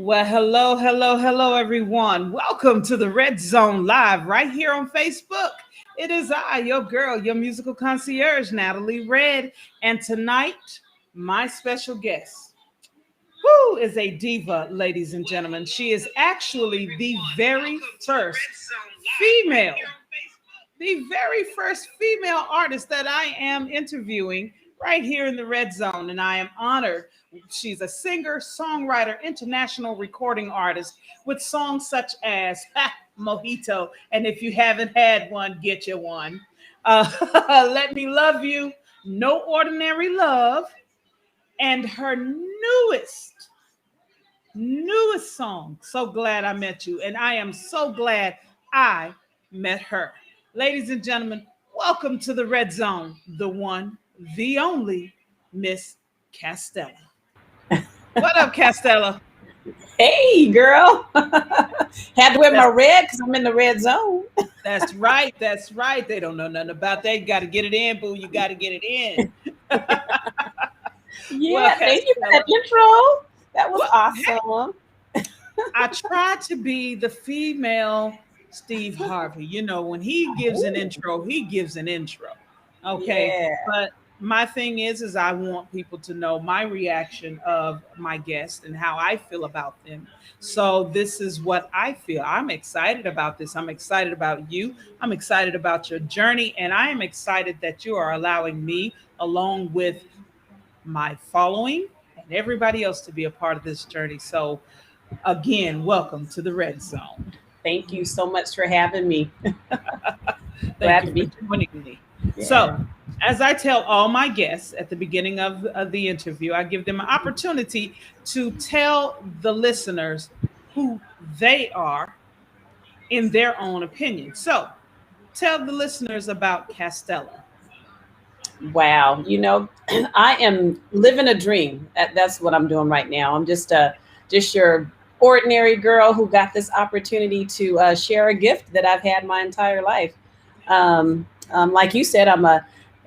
Well, hello, hello, hello, everyone. Welcome to the Red Zone Live right here on Facebook. It is I, your girl, your musical concierge, Natalie Red. And tonight, my special guest, who is a diva, ladies and gentlemen. She is actually female, the very first female artist that I am interviewing right here in the Red Zone. And I am honored. She's a singer, songwriter, international recording artist with songs such as Mojito. And if you haven't had one, get you one. Let Me Love You, No Ordinary Love, and her newest song, So Glad I Met You. And I am so glad I met her. Ladies and gentlemen, welcome to the Red Zone, the one, the only Miss Castella. What up, Castella? Hey, girl. Had to wear my red because I'm in the red zone. That's right. That's right. They don't know nothing about that. You got to get it in, boo. You got to get it in. Yeah, thank you for that intro. That was awesome. I try to be the female Steve Harvey. You know, when he gives an intro, he gives an intro. Okay. Yeah. But my thing is I want people to know my reaction of my guest and how I feel about them. So this is what I feel. I'm excited about this. I'm excited about you. I'm excited about your journey. And I am excited that you are allowing me, along with my following and everybody else, to be a part of this journey. So again, welcome to the Red Zone. Thank you so much for having me. Glad to be joining me. Yeah. So, as I tell all my guests at the beginning of the interview, I give them an opportunity to tell the listeners who they are in their own opinion. So, tell the listeners about Castella. Wow. I am living a dream. That's what I'm doing right now. I'm just your ordinary girl who got this opportunity to share a gift that I've had my entire life. Like you said,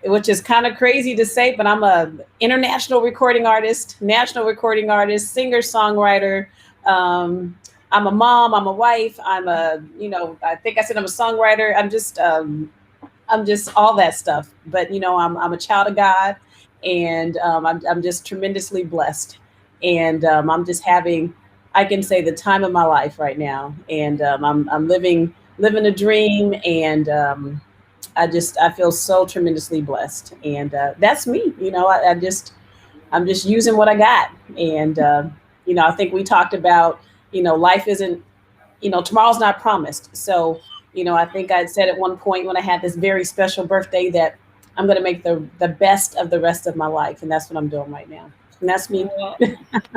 which is kind of crazy to say, but I'm a international recording artist, national recording artist, singer, songwriter. I'm a mom. I'm a wife. I think I said I'm a songwriter. I'm just all that stuff. But I'm a child of God, and I'm just tremendously blessed, and I'm just having, I can say, the time of my life right now, and I'm living a dream, and I feel so tremendously blessed, and that's me. I'm just using what I got, and I think we talked about, life isn't, tomorrow's not promised. So I think I'd said at one point when I had this very special birthday that I'm going to make the best of the rest of my life, and that's what I'm doing right now. And that's me. Well,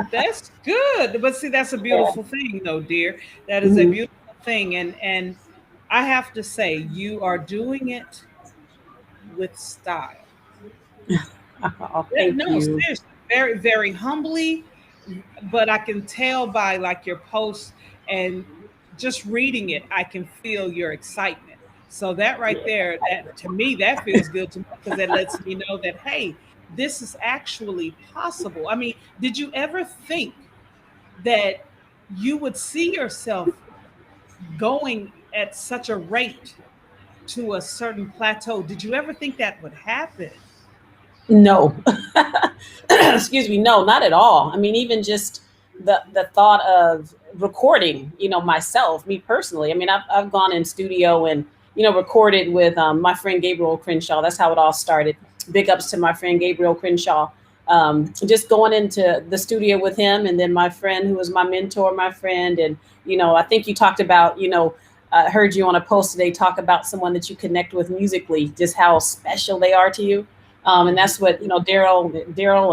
that's good. But see, that's a beautiful thing, though, dear. That is a beautiful thing, and I have to say, you are doing it with style. Oh, thank No, you. seriously, very, very humbly. But I can tell by like your posts and just reading it, I can feel your excitement. So that right there, that to me, that feels good to me because that lets me know that, hey, this is actually possible. I mean, did you ever think that you would see yourself going at such a rate to a certain plateau? Did you ever think that would happen? No, excuse me. No, not at all. I mean, even just the thought of recording, myself, me personally. I mean, I've gone in studio and recorded with my friend Gabriel Crenshaw. That's how it all started. Big ups to my friend Gabriel Crenshaw. Just going into the studio with him, and then my friend who was my mentor, my friend, and I think you talked about, I heard you on a post today talk about someone that you connect with musically, just how special they are to you. And that's what, Daryl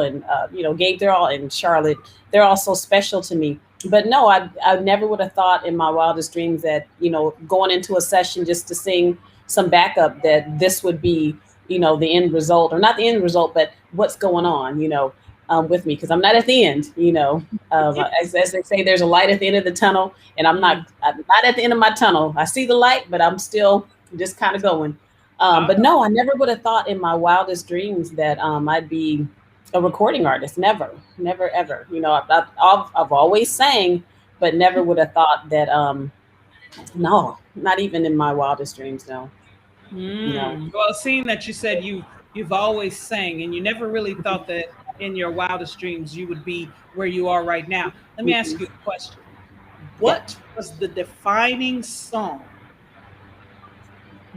and, Gabe, they're all, and Charlotte, they're all so special to me. But no, I never would have thought in my wildest dreams that, going into a session just to sing some backup, that this would be, the end result, or not the end result, but what's going on, with me. Because I'm not at the end, as they say, there's a light at the end of the tunnel, and I'm not at the end of my tunnel. I see the light, but I'm still just kind of going. But no, I never would have thought in my wildest dreams that I'd be a recording artist. Never, never, ever. I've always sang, but never would have thought that. No, not even in my wildest dreams. No, no. Well, seeing that you said you've always sang and you never really thought that in your wildest dreams you would be where you are right now. Let me ask Mm-mm. you a question. Yeah. What was the defining song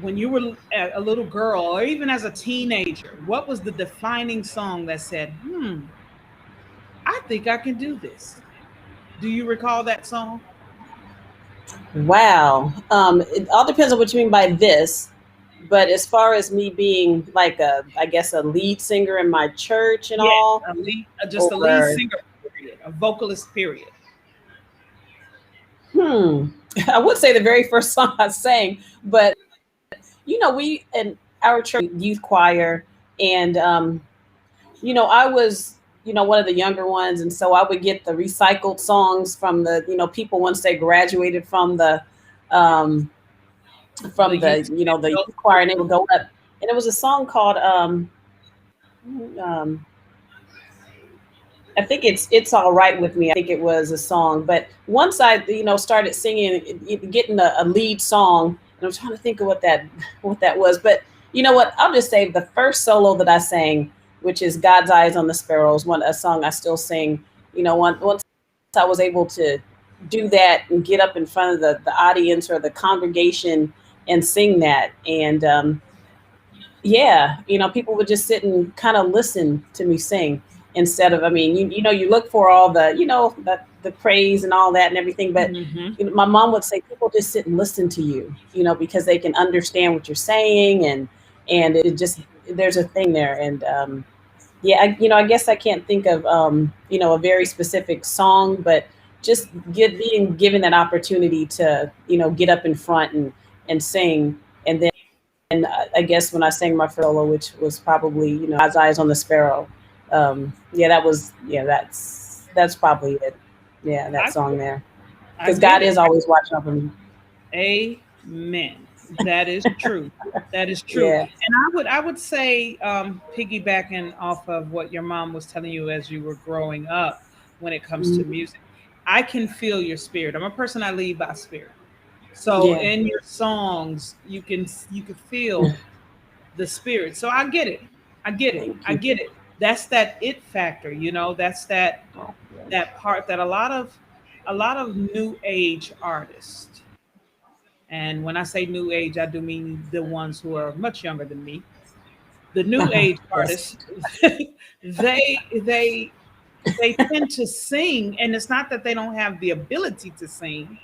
when you were a little girl or even as a teenager? What was the defining song that said, I think I can do this? Do you recall that song? Wow. It all depends on what you mean by this. But as far as me being like I guess a lead singer in my church and Yes, all, just a lead or singer, period, a vocalist, period. hmm, I would say the very first song I sang, but we in our church youth choir, and I was one of the younger ones, and so I would get the recycled songs from the people once they graduated um, The from youth the adult. youth choir, and they would go up, and it was a song called um, I think it's all right with me. I think it was a song, but once I started singing, getting a lead song, and I'm trying to think of what that was. But you know what? I'll just say the first solo that I sang, which is "God's Eyes on the Sparrows," a song I still sing. Once I was able to do that and get up in front of the audience or the congregation and sing that, and yeah, people would just sit and kind of listen to me sing instead of, I mean, you look for all the praise and all that and everything, but Hmm. my mom would say people just sit and listen to you, because they can understand what you're saying, and it just, there's a thing there. And yeah, I guess I can't think of a very specific song, but just being given that opportunity to get up in front and sing. And then I guess when I sang my first solo, which was probably God's Eyes on the Sparrow, yeah, that's probably it. Yeah, that I song there, I because get God it. is always watching over me. Amen. That is true. That is true. Yeah. And I would say, piggybacking off of what your mom was telling you as you were growing up, when it comes to Mhm. music, I can feel your spirit. I'm a person, I lead by spirit. So Yeah. in your songs, you can feel the spirit. So I get it. I get it. Thank I you. get it. That's that it factor. That's that Oh, yeah. that part that a lot of new age artists, and when I say new age, I do mean the ones who are much younger than me. The new age Yes. artists, they they they tend to sing, and it's not that they don't have the ability to sing.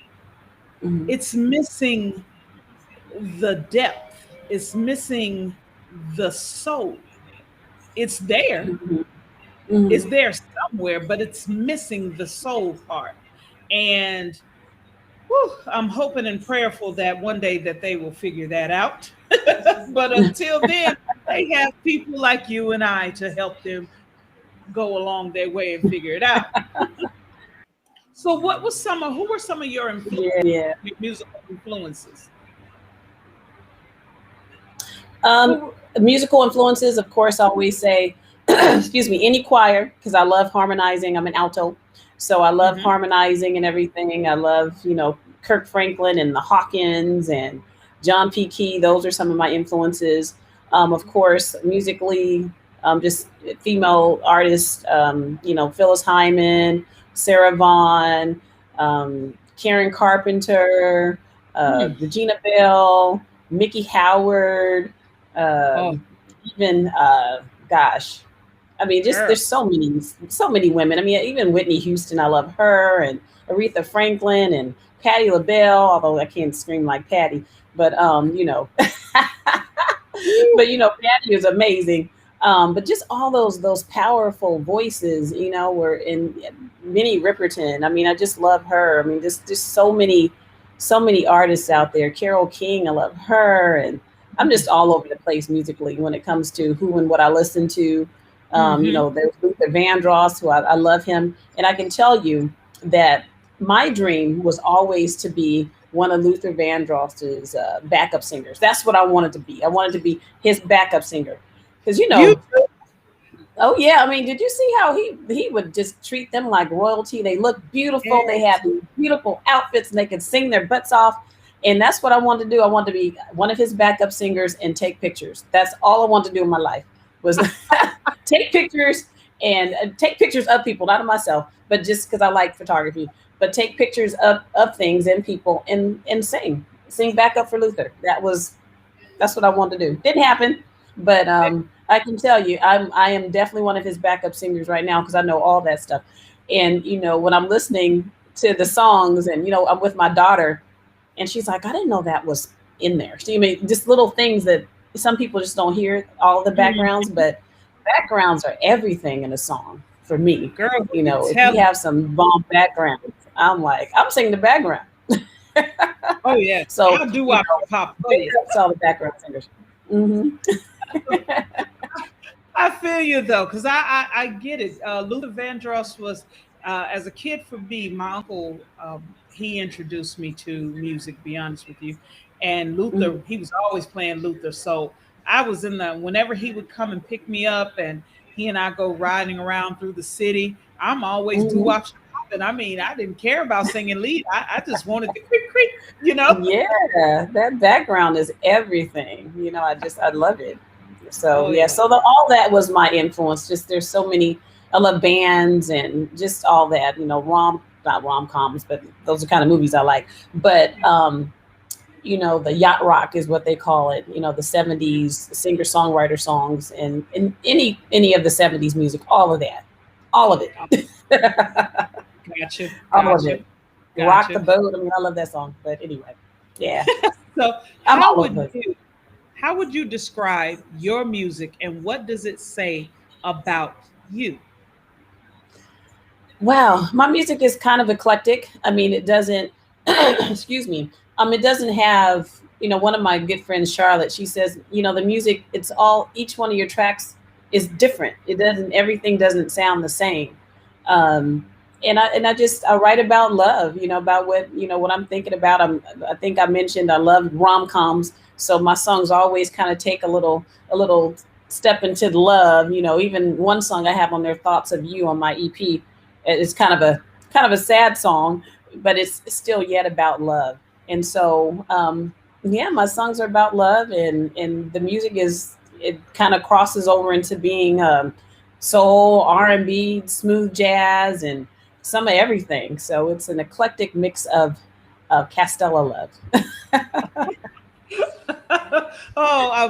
Hmm. It's missing the depth. It's missing the soul. It's there. Hmm. Hmm. It's there somewhere, but it's missing the soul part. And whew, I'm hoping and prayerful that one day that they will figure that out. But until then, they have people like you and I to help them go along their way and figure it out. So, who were some of Yeah. Yeah. your musical influences? Um, Who? Musical influences, of course, I always say, excuse me, any choir, because I love harmonizing. I'm an alto, so I love Mhm. harmonizing and everything. I love, Kirk Franklin and the Hawkins and John P. Key. Those are some of my influences. Of course, musically, just female artists, Phyllis Hyman, Sarah Vaughan, Karen Carpenter, Hmm. Regina Bell, Mickey Howard, Oh, even gosh, I mean, just girl. there's so many women. I mean, even Whitney Houston, I love her, and Aretha Franklin and Patti LaBelle. Although I can't scream like Patti, but but Patty is amazing. But just all those powerful voices, were in Minnie Riperton. I mean, I just love her. I mean, just so many artists out there. Carole King, I love her, and I'm just all over the place musically when it comes to who and what I listen to. Hmm. There's Luther Vandross, who I love him, and I can tell you that my dream was always to be one of Luther Vandross's backup singers. That's what I wanted to be. I wanted to be his backup singer because You too? Oh yeah, I mean, did you see how he would just treat them like royalty? They look beautiful. They Yes. had these beautiful outfits, and they could sing their butts off. And that's what I wanted to do. I wanted to be one of his backup singers and take pictures. That's all I wanted to do in my life was take pictures and take pictures of people, not of myself, but just because I like photography. But take pictures of things and people and sing backup for Luther. That's what I wanted to do. Didn't happen, but I can tell you, I am definitely one of his backup singers right now because I know all that stuff. And when I'm listening to the songs, and I'm with my daughter, and she's like, I didn't know that was in there. So you mean just little things that some people just don't hear all the backgrounds, Mhm. but backgrounds are everything in a song for me. Girl, let me If tell he you. have some bomb backgrounds, I'm like, I'm singing the background. Oh yeah, So I'll do wop pop for big you. ups to all the background singers. Hmm. I feel you though, because I get it. Luther Vandross was, as a kid for me, my uncle, he introduced me to music, be honest with you. And Hmm. Luther, he was always playing Luther. So I was whenever he would come and pick me up and he and I go riding around through the city, I'm always doo Hmm. wop. And I mean, I didn't care about singing lead. I just wanted the creak creak, you know? Yeah, that background is everything. I love it. So Oh yeah, yeah. so all that was my influence. Just there's so many. I love bands and just all that. Not rom coms, but those are kind of movies I like. But the yacht rock is what they call it. The '70s singer songwriter songs and any of the '70s music, all of that, all of it, Gotcha, all of gotcha, it. Rock the gotcha. boat. I mean, I love that song. But anyway, yeah, So I'm all over the place. how would you describe your music and what does it say about you? Wow, my music is kind of eclectic. I mean, it doesn't, excuse me, it doesn't have, one of my good friends, Charlotte, she says, the music, each one of your tracks is different. Everything doesn't sound the same. Um, I write about love, about what I'm thinking about. I think I mentioned I love rom coms. So my songs always kind of take a little step into the love. Even one song I have on there, Thoughts of You, on my EP. It's kind of a sad song, but it's still yet about love. And so, yeah, my songs are about love, and the music it kind of crosses over into being soul, R&B, smooth jazz, and some of everything. So it's an eclectic mix of Castella love.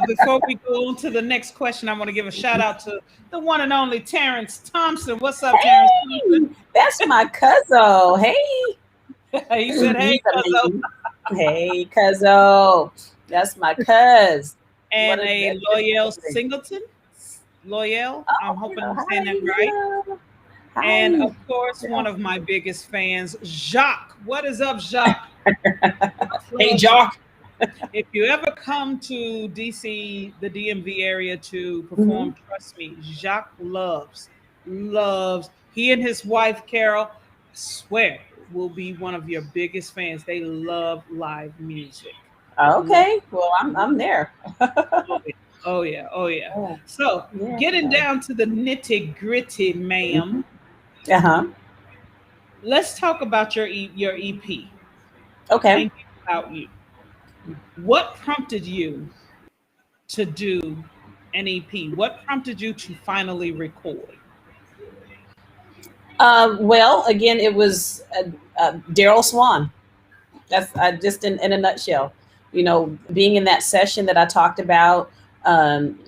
Before we go on to the next question, I want to give a shout out to the one and only Terrence Thompson. What's up, Terrence Hey, Thompson? that's my cousin. Hey, He said, "Hey, he's cuzzo," amazing. Hey, cuzzo, that's my cuz. and a That's Loyal amazing. Singleton. Loyal, I'm Oh, hoping I'm saying hi, that right. hello. And Hi. of course, one of my biggest fans, Jacques. What is up, Jacques? Hey, Love Jacques. Jock. If you ever come to DC, the DMV area to Hmm. perform, trust me, Jacques loves. He and his wife Carol, I swear, will be one of your biggest fans. They love live music. Love. Okay, well, I'm there. Oh yeah. Oh yeah. Oh yeah. Yeah, So yeah. getting down to the nitty gritty, ma'am. Uh huh. Let's talk about your EP. Okay. Thinking about you. What prompted you to do an EP? What prompted you to finally record? Well, again, it was Daryl Swan. That's just in a nutshell. Being in that session that I talked about,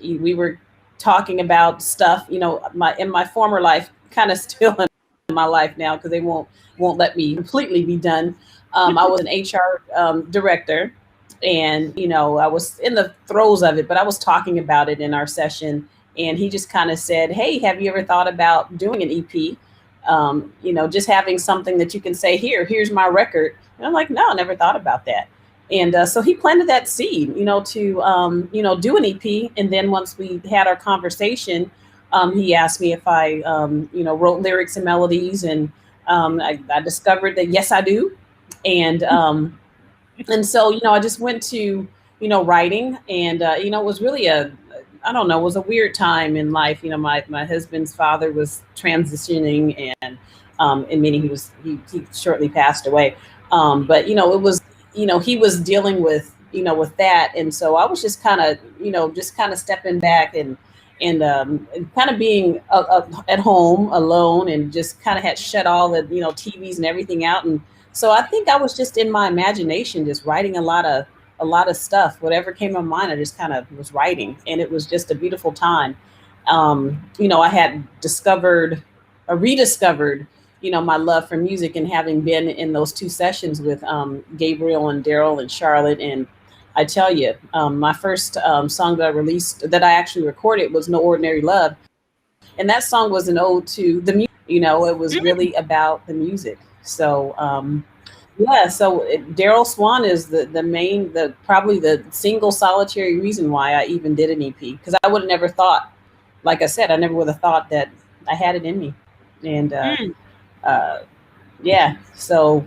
we were talking about stuff. My in my former life, kind of still in my life now because they won't let me completely be done. I was an HR director, and I was in the throes of it, but I was talking about it in our session, and he just kind of said, "Hey, have you ever thought about doing an EP? Just having something that you can say, here's my record." And I'm like, no, I never thought about that. And so he planted that seed, to do an EP. And then once we had our conversation, he asked me if I wrote lyrics and melodies, and I discovered that yes, I do. And so I just went to writing, and it was really I don't know, it was a weird time in life. You know, my husband's father was transitioning, and meaning he shortly passed away. But you know, it was, you know, he was dealing with, you know, with that, and so I was just kind of, you know, just kind of stepping back and kind of being at home alone, and just kind of had shut all the, you know, TVs and everything out. And so I think I was just in my imagination, just writing a lot of stuff. Whatever came to mind, I just kind of was writing, and it was just a beautiful time. You know, I had discovered or rediscovered, you know, my love for music, and having been in those two sessions with Gabriel and Daryl and Charlotte. And I tell you, my first song that I released, that I actually recorded, was "No Ordinary Love," and that song was an ode to the music. You know, it was really about the music. So yeah, so Daryl Swan is the main, the probably the single solitary reason why I even did an EP, because I would have never thought, like I said, I never would have thought that I had it in me. And Mm. uh, yeah, so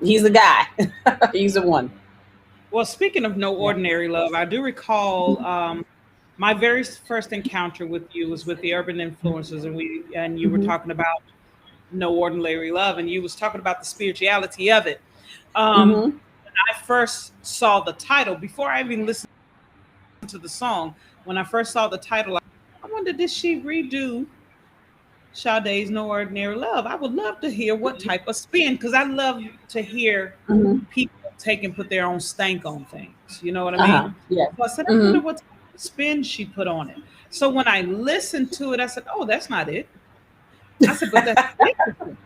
he's the guy. He's the one. Well, speaking of No Yeah. Ordinary Love, I do recall my very first encounter with you was with the Urban Influencers, and you were Hmm. talking about No Ordinary Love, and you was talking about the spirituality of it. Hmm. When I first saw the title, before I even listened to the song, when I first saw the title, I wondered, did she redo Sade's No Ordinary Love? I would love to hear what type of spin, because I love to hear Hmm. people take and put their own stank on things. You know what I Uh-huh. mean? Yeah. So I said, I Hmm. wonder what type of spin she put on it. So when I listened to it, I said, oh, that's not it. I said, but that's interesting.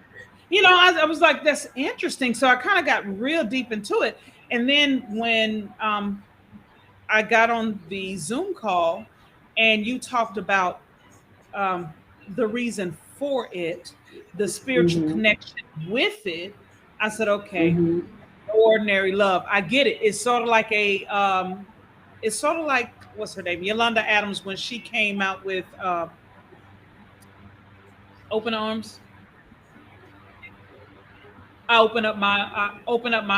You know, I was like, that's interesting. So I kind of got real deep into it. And then when I got on the Zoom call and you talked about the reason for it, the spiritual Hmm. connection with it, I said, okay, Hmm. ordinary love. I get it. It's sort of like, what's her name? Yolanda Adams, when she came out with Open Arms. Open up my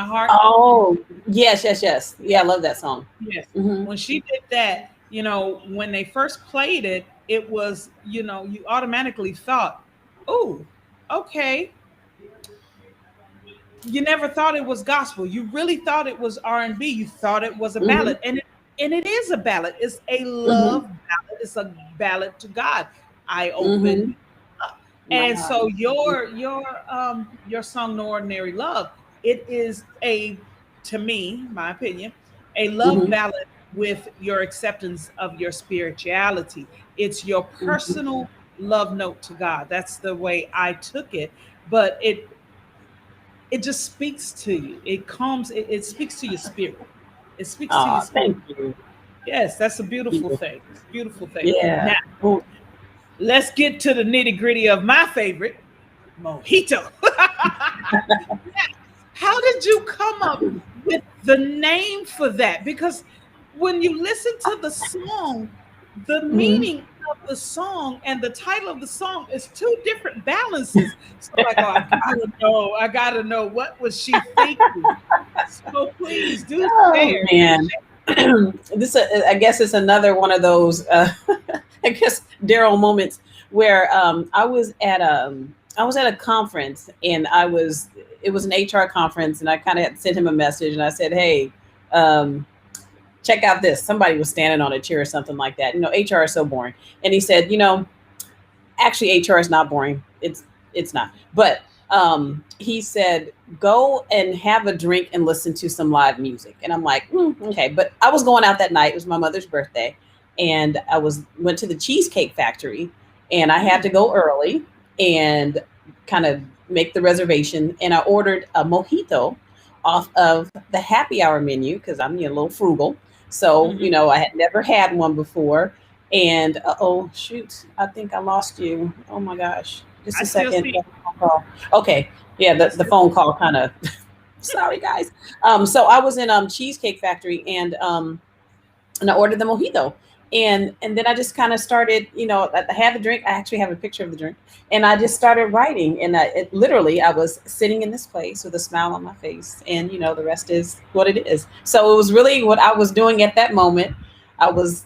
heart. Oh, yes, yes, yes. Yeah, I love that song. Yes. Hmm. When she did that, when they first played it, it was, you automatically thought, oh, okay. You never thought it was gospel. You really thought it was R&B. You thought it was a Hmm. ballad. And it is a ballad. It's a Hmm. love ballad. It's a ballad to God. I Hmm. open up. My And heart. so your song No Ordinary Love, it is to me, my opinion, a love Hmm. ballad with your acceptance of your spirituality. It's your Hmm. personal love note to God. That's the way I took it. But it just speaks to you. It speaks to your spirit. It speaks to your Oh, spirit. thank you. Yes, that's a beautiful You. thing. It's a beautiful thing. Yeah. Now, Oh, let's get to the nitty gritty of my favorite, mojito. How did you come up with the name for that? Because when you listen to the song, the mhm. meaning of the song and the title of the song is two different balances. So like, oh, I gotta know what was she thinking. So please do Oh share. man, this I guess it's another one of those I guess Daryl moments where I was at a conference, and it was an HR conference, and I kind of had sent him a message, and I said, hey, um, check out this. Somebody was standing on a chair or something like that. You know, HR is so boring. And he said, you know, actually HR is not boring. It's not. But he said, go and have a drink and listen to some live music. And I'm like, okay. But I was going out that night. It was my mother's birthday, and went to the Cheesecake Factory, and I had Mm, to go early and kind of make the reservation. And I ordered a mojito off of the happy hour menu, because I'm, you know, a little frugal. So, mhm. you know, I had never had one before. And oh shoot, I think I lost you. Oh my gosh, just I a still second. see. Okay, yeah, I the still phone call kind of. Sorry guys. So I was in Cheesecake Factory, and I ordered the mojito. And then I just kind of started, you know, I had the drink. I actually have a picture of the drink, and I just started writing. And literally, I was sitting in this place with a smile on my face, and you know, the rest is what it is. So it was really what I was doing at that moment. I was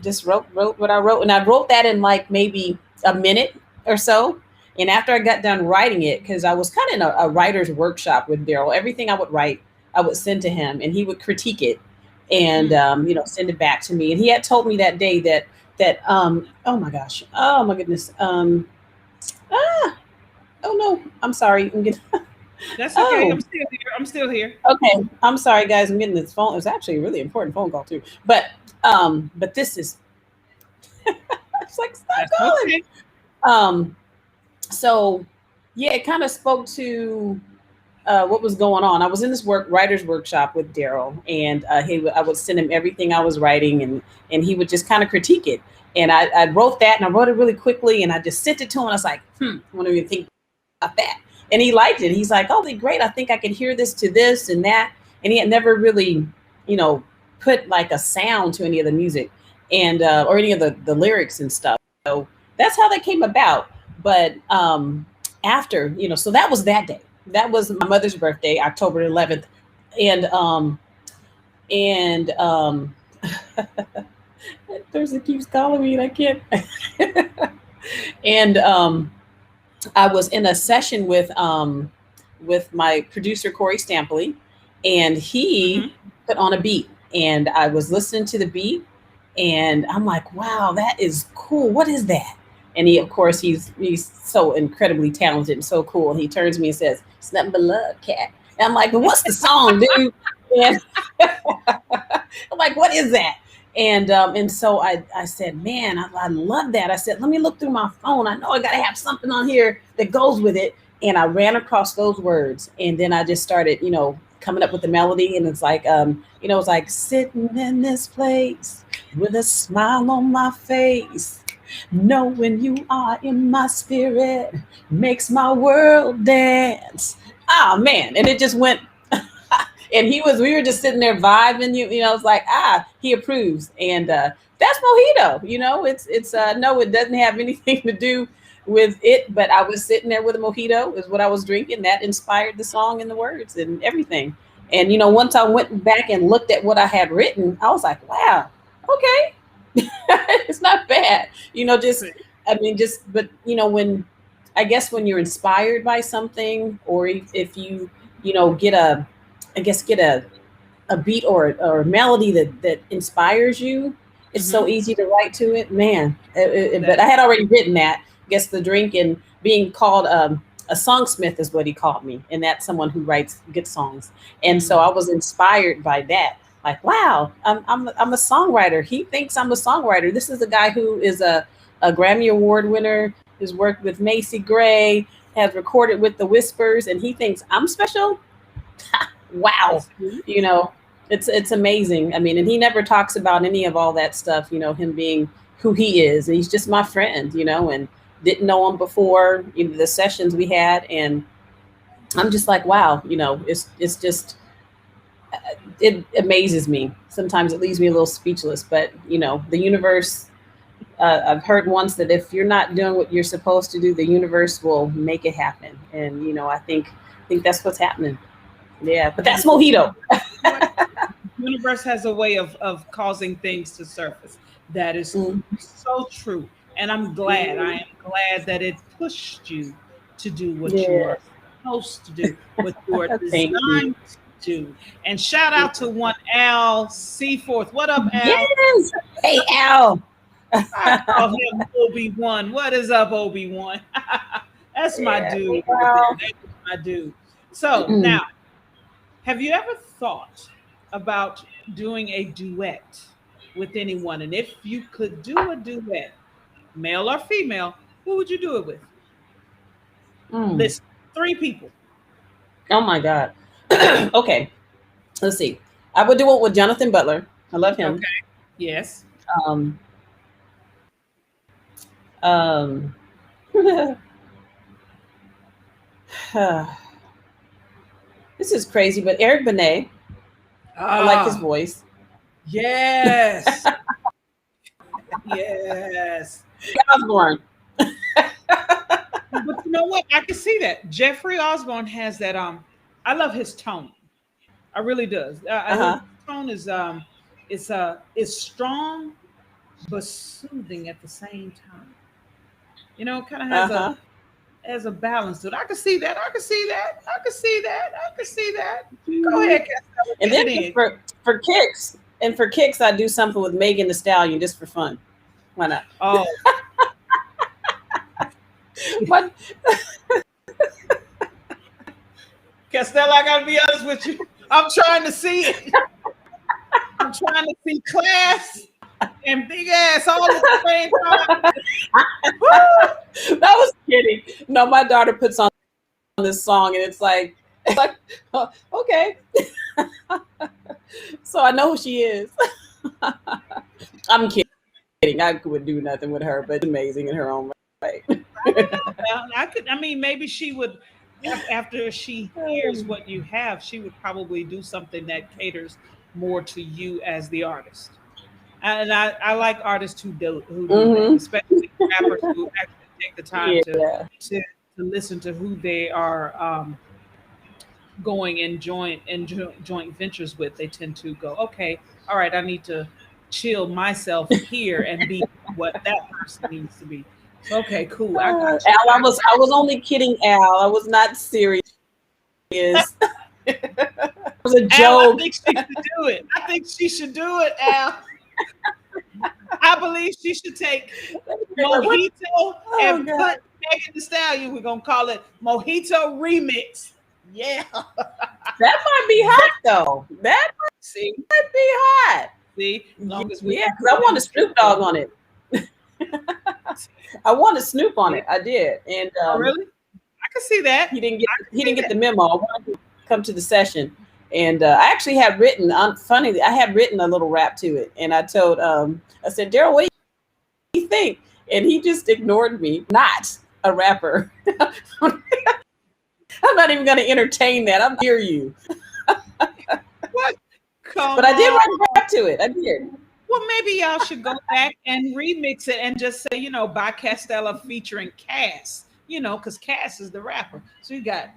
just wrote what I wrote, and I wrote that in like maybe a minute or so. And after I got done writing it, because I was kind of in a writer's workshop with Daryl, everything I would write, I would send to him, and he would critique it, and Mm. send it back to me. And he had told me that day that oh my gosh, oh my goodness, ah, oh no, I'm sorry, I'm getting That's okay. oh I'm still here. I'm still here. okay, I'm sorry guys, I'm getting this phone. It was actually a really important phone call too, but this is it's like stop That's calling. okay. Um, so yeah, it kind of spoke to what was going on. I was in this writer's workshop with Daryl, and I would send him everything I was writing, and he would just kind of critique it. And I wrote that, and I wrote it really quickly, and I just sent it to him. And I was like, I want to think about that. And he liked it. He's like, oh, great. I think I could hear this to this and that. And he had never really, you know, put like a sound to any of the music and or any of the lyrics and stuff. So that's how that came about. But after, so that was that day. That was my mother's birthday, October 11th. And Thursday keeps calling me and I can't. And I was in a session with my producer Corey Stampley, and he Hmm. put on a beat, and I was listening to the beat, and I'm like, wow, that is cool. What is that? And he, of course, he's so incredibly talented and so cool. And he turns to me and says, "It's nothing but love, cat." And I'm like, "Well, what's the song, dude?" And I'm like, "What is that?" And so I said, man, I love that. I said, let me look through my phone. I know I got to have something on here that goes with it. And I ran across those words, and then I just started, coming up with the melody. And it's like, it's like sitting in this place with a smile on my face, knowing you are in my spirit makes my world dance. Oh man. And it just went and we were just sitting there vibing, it's like, he approves. And that's mojito, it's no, it doesn't have anything to do with it, but I was sitting there with a mojito is what I was drinking. That inspired the song and the words and everything. And once I went back and looked at what I had written, I was like, wow, okay. It's not bad, just, I mean, just, but when, I guess when you're inspired by something, or if you, get a beat or a melody that inspires you, it's so Hmm. easy to write to it, man. But That. I had already written that. I guess the drink and being called a songsmith is what he called me, and that's someone who writes good songs. And so I Mhm. was inspired by that. Like, wow, I'm a songwriter. He thinks I'm a songwriter. This is a guy who is a Grammy Award winner, has worked with Macy Gray, has recorded with the Whispers, and he thinks I'm special. Wow, That's good. you know, it's amazing. I mean, and he never talks about any of all that stuff, him being who he is. And he's just my friend, and didn't know him before, the sessions we had. And I'm just like, wow, it's just, it amazes me. Sometimes it leaves me a little speechless, but the universe, I've heard once that if you're not doing what you're supposed to do, the universe will make it happen. And I think that's what's happening. Yeah, but that's mojito. The universe has a way of causing things to surface. That is Mm, so true. And I'm glad. I mhm. am glad that it pushed you to do what you are Yes. supposed to do, what you are Thank you. designed to do. And shout out to one Al Seaforth. What up, Al? Yes. Hey, Al. I call him Obi-Wan. What is up, Obi-Wan? That's my Yeah. dude Hey, right there. Al. That is my dude. So Mm. now, have you ever thought about doing a duet with anyone? And if you could do a duet, male or female, who would you do it with? Mm. Listen, three people. Oh my God. Okay. Let's see. I would do it with Jonathan Butler. I love him. Okay. Yes. Um, um, this is crazy, but Eric Benet, I like his Ah, voice. yes. Yes. Osborne. But you know what? I can see that. Jeffrey Osborne has that I love his tone. I really does. Uh His huh. tone is strong, but soothing at the same time. Kind of Uh-huh. has a balance to it. I can see that. I can see that. I can see that. I can see that. Go ahead, Castella, And get then it in. for kicks, I do something with Megan the Stallion just for fun. Why not? Oh, But Castella, I gotta be honest with you. I'm trying to see it. I'm trying to see class and big ass all at the same time. that was kidding. No, my daughter puts on this song and it's like oh, okay. So I know who she is. I'm kidding. I would do nothing with her, but amazing in her own way. Well, I mean, maybe she would, after she hears what you have, she would probably do something that caters more to you as the artist. And I like artists who do that, Hmm. especially rappers who actually take the time Yeah. to listen to who they are going in joint ventures with. They tend to go, okay, all right, I need to chill myself here and be what that person needs to be. So, okay, cool, I got you. Al, I was only kidding, Al. I was not serious. It was a Al, I joke. think she should do it. I think she should do it, Al. I believe she should take Mojito Oh and God. put Megan Thee Stallion. We're gonna call it Mojito Remix. Yeah. That might be hot though. That See, might be hot. see, as long as we Yeah, because I wanted Snoop Dogg on it. I wanted Snoop on it. I did, and oh, really? I can see that. he didn't get the memo. I wanted to come to the session, and I actually had written. Funny, I had written a little rap to it, and I told I said, Daryl, what do you think? And he just ignored me. Not a rapper. I'm not even going to entertain that. I'm hear you. What? Come But I did on. write a rap to it. I did. Well, maybe y'all should go back and remix it and just say, by Castella featuring Cass, because Cass is the rapper. So you got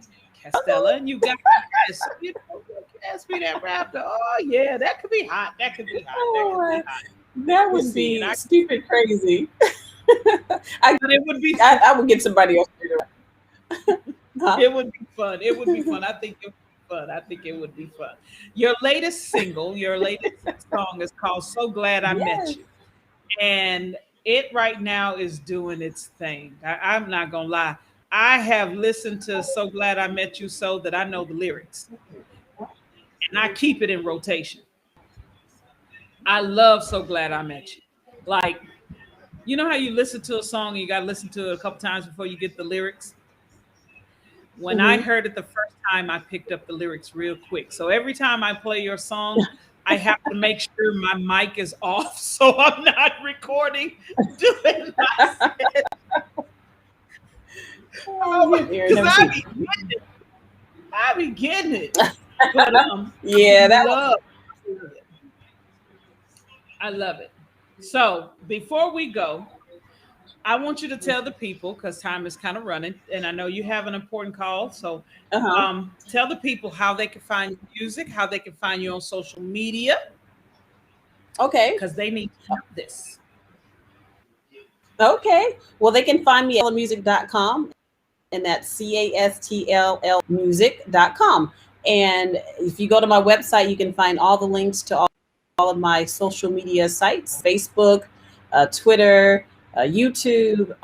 Castella and you got Cass. So, Cass be that rapper. Oh, yeah, that could be hot. That could be hot. That could be hot. That would be stupid crazy. But it would be I would get somebody else to do it. Huh? It would be fun. It would be fun. I think it would be fun. I think it would be fun. Your latest single, your latest song is called So Glad I Met You. And it right now is doing its thing. I'm not going to lie. I have listened to So Glad I Met You so that I know the lyrics. And I keep it in rotation. I love So Glad I Met You. Like, you know how you listen to a song and you got to listen to it a couple times before you get the lyrics? When I heard it the first time, I picked up the lyrics real quick. So every time I play your song, I have to make sure my mic is off so I'm not recording doing my set. Because I be getting it. But yeah, I love it. So before we go, I want you to tell the people, because time is kind of running, and I know you have an important call. So tell the people how they can find music, how they can find you on social media. Okay. Because they need to know this. Okay. Well, they can find me at castellamusic.com, and that's CASTLL music.com. And if you go to my website, you can find all the links to all of my social media sites, Facebook, Twitter, YouTube,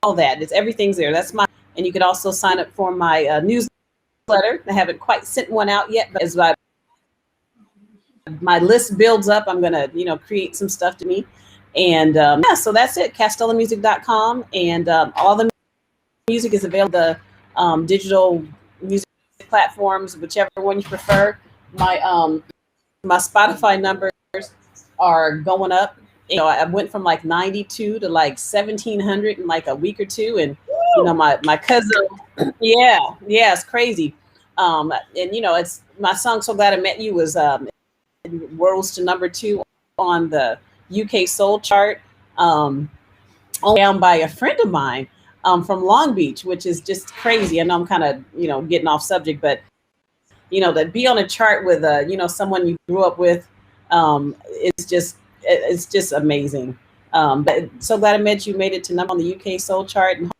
all that. Everything's there. And you can also sign up for my newsletter. I haven't quite sent one out yet, but as my list builds up, I'm gonna, create some stuff to me. And so that's it. CastellaMusic.com, and all the music is available. The digital music platforms, whichever one you prefer. My Spotify numbers are going up. I went from like 92 to like 1,700 in like a week or two, and my cousin, yeah, it's crazy. And it's my song "So Glad I Met You" was rose to number 2 on the UK Soul chart, only down by a friend of mine from Long Beach, which is just crazy. I know I'm kind of getting off subject, but to be on a chart with someone you grew up with, it's just amazing. But so glad I met you. Made it to number on the UK Soul Chart, and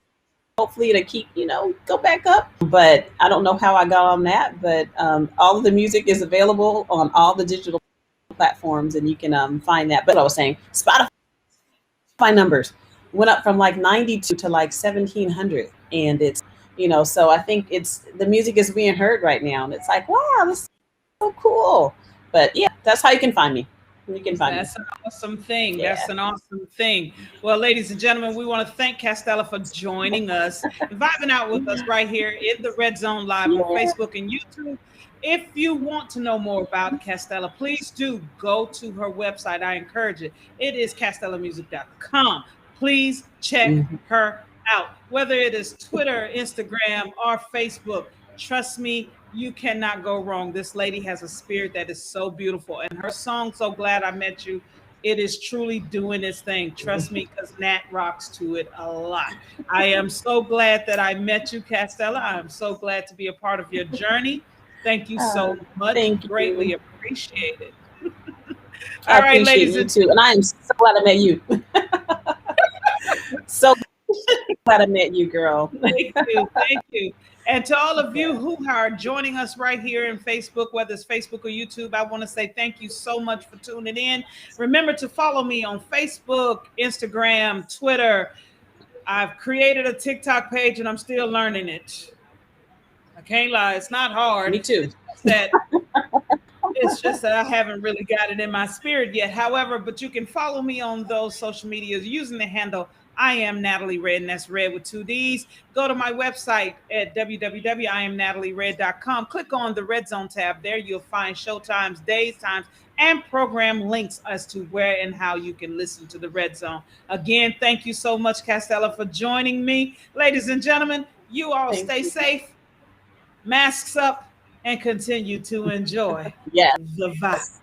hopefully it'll keep, go back up. But I don't know how I got on that. But all of the music is available on all the digital platforms, and you can find that. But I was saying, Spotify numbers went up from like 92 to like 1,700, and so I think it's the music is being heard right now, and it's like, wow, this is so cool. But yeah, that's how you can find me. You can find me. That's an awesome thing. Yeah. That's an awesome thing. Well, ladies and gentlemen, we want to thank Castella for joining us and vibing out with us right here in the ReddZone Live on Facebook and YouTube. If you want to know more about Castella, please do go to her website. I encourage it. It is castellamusic.com. Please check her out, whether it is Twitter, Instagram, or Facebook. Trust me, you cannot go wrong. This lady has a spirit that is so beautiful. And her song, So Glad I Met You, it is truly doing its thing. Trust me, because Nat rocks to it a lot. I am so glad that I met you, Castella. I am so glad to be a part of your journey. Thank you so much. Thank you. Greatly appreciate it. All right, ladies and too. And I am so glad I met you. So glad I met you, girl. Thank you. Thank you. And to all of you who are joining us right here in Facebook, whether it's Facebook or YouTube, I want to say thank you so much for tuning in. Remember to follow me on Facebook, Instagram, Twitter. I've created a TikTok page and I'm still learning it. I can't lie. It's not hard. Me too. It's just that I haven't really got it in my spirit yet. However, but you can follow me on those social medias using the handle I am Natalie Redd, and that's Redd with 2 D's. Go to my website at www.IamNatalieRedd.com. Click on the ReddZone tab. There you'll find showtimes, days, times, and program links as to where and how you can listen to the ReddZone. Again, thank you so much, Castella, for joining me. Ladies and gentlemen, you all stay safe, masks up, and continue to enjoy the vibe.